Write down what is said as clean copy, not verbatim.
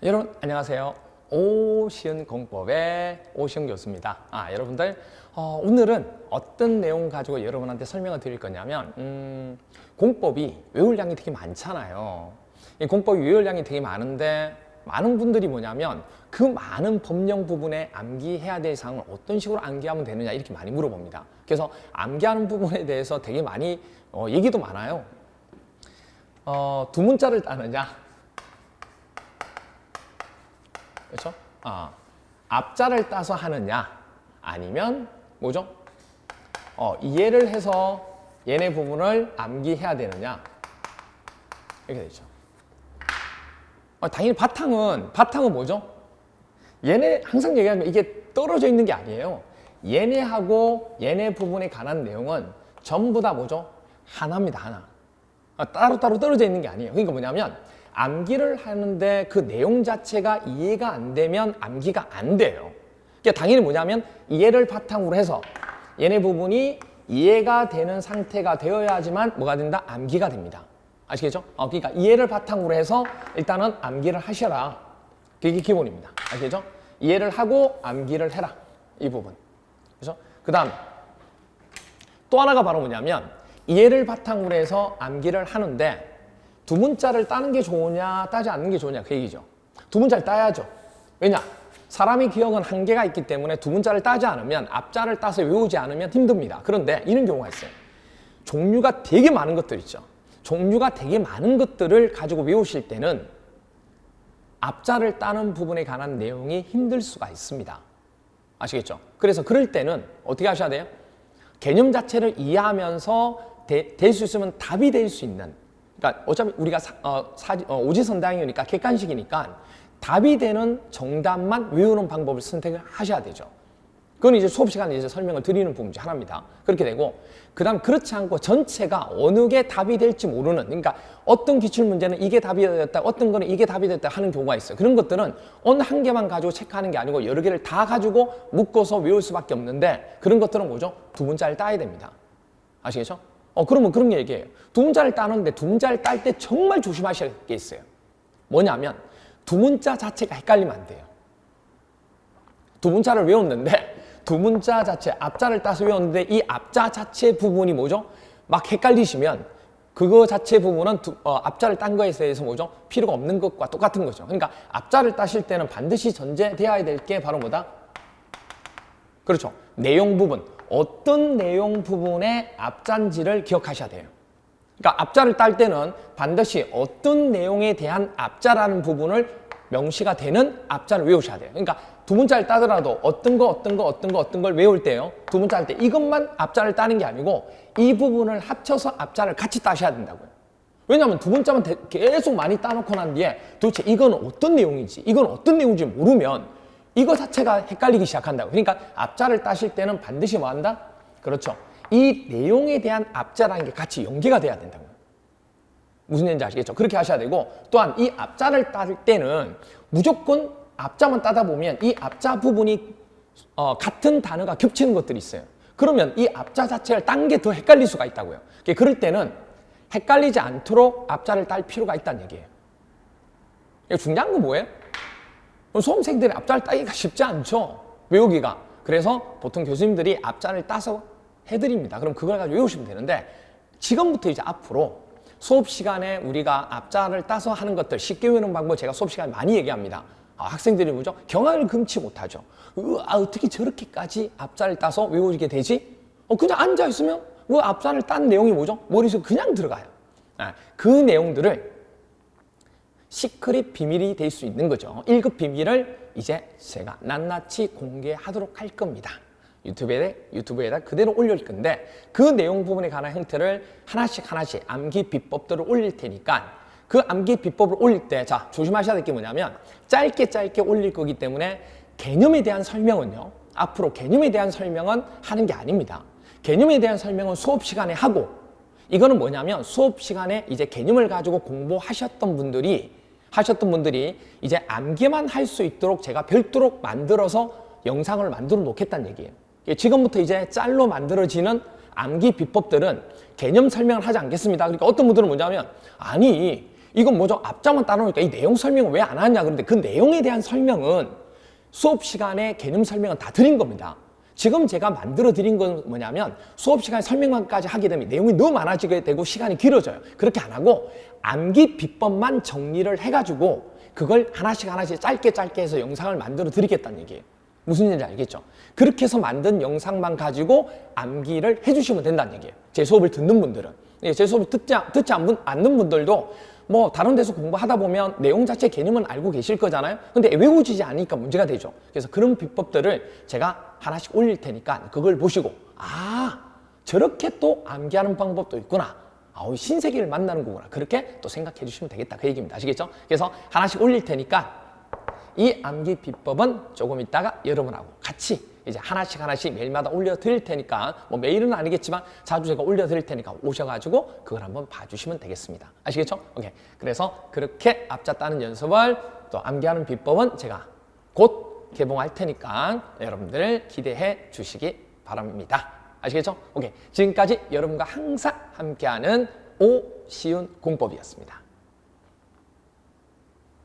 여러분 안녕하세요. 오시은 공법의 오시은 교수입니다. 여러분들 오늘은 어떤 내용 가지고 여러분한테 설명을 드릴 거냐면 공법이 외울량이 되게 많잖아요. 이 공법이 외울량이 되게 많은데 많은 분들이 뭐냐면 그 많은 법령 부분에 암기해야 될 사항을 어떤 식으로 암기하면 되느냐 이렇게 많이 물어봅니다. 그래서 암기하는 부분에 대해서 되게 많이 얘기도 많아요. 두 문자를 따느냐, 그렇죠? 앞자를 따서 하느냐, 아니면 뭐죠? 이해를 해서 얘네 부분을 암기해야 되느냐, 이렇게 되죠. 당연히 바탕은 뭐죠? 얘네 항상 얘기하면 이게 떨어져 있는 게 아니에요. 얘네하고 얘네 부분에 관한 내용은 전부 다 뭐죠? 하나입니다, 하나. 따로따로 떨어져 있는 게 아니에요. 그러니까 뭐냐면 암기를 하는데 그 내용 자체가 이해가 안 되면 암기가 안 돼요. 그러니까 당연히 뭐냐면 이해를 바탕으로 해서 얘네 부분이 이해가 되는 상태가 되어야지만 뭐가 된다? 암기가 됩니다. 아시겠죠? 그러니까 이해를 바탕으로 해서 일단은 암기를 하셔라. 그게 기본입니다. 아시겠죠? 이해를 하고 암기를 해라. 이 부분. 그렇죠? 그 다음 또 하나가 바로 뭐냐면 이해를 바탕으로 해서 암기를 하는데 두 문자를 따는 게 좋으냐 따지 않는 게 좋으냐 그 얘기죠. 두 문자를 따야죠. 왜냐? 사람의 기억은 한계가 있기 때문에 두 문자를 따지 않으면 앞자를 따서 외우지 않으면 힘듭니다. 그런데 이런 경우가 있어요. 종류가 되게 많은 것들 있죠. 종류가 되게 많은 것들을 가지고 외우실 때는 앞자를 따는 부분에 관한 내용이 힘들 수가 있습니다. 아시겠죠? 그래서 그럴 때는 어떻게 하셔야 돼요? 개념 자체를 이해하면서 될 수 있으면 답이 될 수 있는, 그러니까 어차피 우리가 오지선다형이니까 객관식이니까 답이 되는 정답만 외우는 방법을 선택을 하셔야 되죠. 그건 이제 수업 시간에 이제 설명을 드리는 부분 중 하나입니다. 그렇게 되고, 그 다음 그렇지 않고 전체가 어느 게 답이 될지 모르는, 그러니까 어떤 기출문제는 이게 답이 됐다, 어떤 거는 이게 답이 됐다 하는 경우가 있어요. 그런 것들은 어느 한 개만 가지고 체크하는 게 아니고 여러 개를 다 가지고 묶어서 외울 수밖에 없는데 그런 것들은 뭐죠? 두 문자를 따야 됩니다. 아시겠죠? 그러면 그런 얘기예요. 두 문자를 따는데 두 문자를 딸 때 정말 조심하셔야 할 게 있어요. 뭐냐면 두 문자 자체가 헷갈리면 안 돼요. 두 문자를 외웠는데 두 문자 자체, 앞자를 따서 외웠는데 이 앞자 자체 부분이 뭐죠? 막 헷갈리시면 그거 자체 부분은 앞자를 딴 거에 대해서 뭐죠? 필요가 없는 것과 똑같은 거죠. 그러니까 앞자를 따실 때는 반드시 전제되어야 될 게 바로 뭐다? 그렇죠. 내용 부분. 어떤 내용 부분의 앞자인지를 기억하셔야 돼요. 그러니까 앞자를 딸 때는 반드시 어떤 내용에 대한 앞자라는 부분을 명시가 되는 앞자를 외우셔야 돼요. 그러니까 두 문자를 따더라도 어떤 걸 외울 때요. 두 문자를 때 이것만 앞자를 따는 게 아니고 이 부분을 합쳐서 앞자를 같이 따셔야 된다고요. 왜냐하면 두 문자만 계속 많이 따놓고 난 뒤에 도대체 이건 어떤 내용인지 이건 어떤 내용인지 모르면 이거 자체가 헷갈리기 시작한다고. 그러니까 앞자를 따실 때는 반드시 뭐 한다? 그렇죠. 이 내용에 대한 앞자라는 게 같이 연계가 돼야 된다고요. 무슨 얘기인지 아시겠죠? 그렇게 하셔야 되고, 또한 이 앞자를 따를 때는 무조건 앞자만 따다 보면 이 앞자 부분이 같은 단어가 겹치는 것들이 있어요. 그러면 이 앞자 자체를 딴 게 더 헷갈릴 수가 있다고요. 그럴 때는 헷갈리지 않도록 앞자를 딸 필요가 있다는 얘기예요. 중요한 건 뭐예요? 수험생들이 앞자를 따기가 쉽지 않죠. 외우기가. 그래서 보통 교수님들이 앞자를 따서 해드립니다. 그럼 그걸 가지고 외우시면 되는데, 지금부터 이제 앞으로 수업 시간에 우리가 앞자를 따서 하는 것들 쉽게 외우는 방법 제가 수업 시간에 많이 얘기합니다. 학생들이 뭐죠? 경악을 금치 못하죠. 어떻게 저렇게까지 앞자를 따서 외우게 되지? 그냥 앉아있으면 그 앞자를 딴 내용이 뭐죠? 머릿속에 그냥 들어가요. 그 내용들을 시크릿 비밀이 될 수 있는 거죠. 1급 비밀을 이제 제가 낱낱이 공개하도록 할 겁니다. 유튜브에다 그대로 올릴 건데 그 내용 부분에 관한 형태를 하나씩 암기 비법들을 올릴 테니까 그 암기 비법을 올릴 때 자 조심하셔야 될 게 뭐냐면 짧게 올릴 거기 때문에 개념에 대한 설명은요. 앞으로 개념에 대한 설명은 하는 게 아닙니다. 개념에 대한 설명은 수업 시간에 하고 이거는 뭐냐면 수업 시간에 이제 개념을 가지고 공부하셨던 분들이 이제 암기만 할 수 있도록 제가 별도로 만들어서 영상을 만들어 놓겠다는 얘기예요. 지금부터 이제 짤로 만들어지는 암기 비법들은 개념 설명을 하지 않겠습니다. 그러니까 어떤 분들은 뭐냐면 아니 이건 뭐죠? 앞자만 따라오니까 이 내용 설명을 왜 안 하냐 그런데 그 내용에 대한 설명은 수업 시간에 개념 설명은 다 드린 겁니다. 지금 제가 만들어 드린 건 뭐냐면 수업 시간에 설명만까지 하게 되면 내용이 너무 많아지게 되고 시간이 길어져요. 그렇게 안 하고 암기 비법만 정리를 해가지고 그걸 하나씩 짧게 해서 영상을 만들어 드리겠다는 얘기예요. 무슨 얘기인지 알겠죠? 그렇게 해서 만든 영상만 가지고 암기를 해주시면 된다는 얘기예요. 제 수업을 듣는 분들은. 제 수업을 듣지 않는 분들도 뭐 다른 데서 공부하다 보면 내용 자체 개념은 알고 계실 거잖아요. 근데 외워지지 않으니까 문제가 되죠. 그래서 그런 비법들을 제가 하나씩 올릴 테니까 그걸 보시고 저렇게 또 암기하는 방법도 있구나. 신세계를 만나는 거구나. 그렇게 또 생각해 주시면 되겠다. 그 얘기입니다. 아시겠죠? 그래서 하나씩 올릴 테니까 이 암기 비법은 조금 있다가 여러분하고 같이 이제 하나씩 매일마다 올려드릴 테니까 뭐 매일은 아니겠지만 자주 제가 올려드릴 테니까 오셔가지고 그걸 한번 봐주시면 되겠습니다. 아시겠죠? 오케이. 그래서 그렇게 앞자 따는 연습을 또 암기하는 비법은 제가 곧 개봉할 테니까 여러분들 기대해 주시기 바랍니다. 아시겠죠? 오케이. 지금까지 여러분과 항상 함께하는 오시훈 공법이었습니다.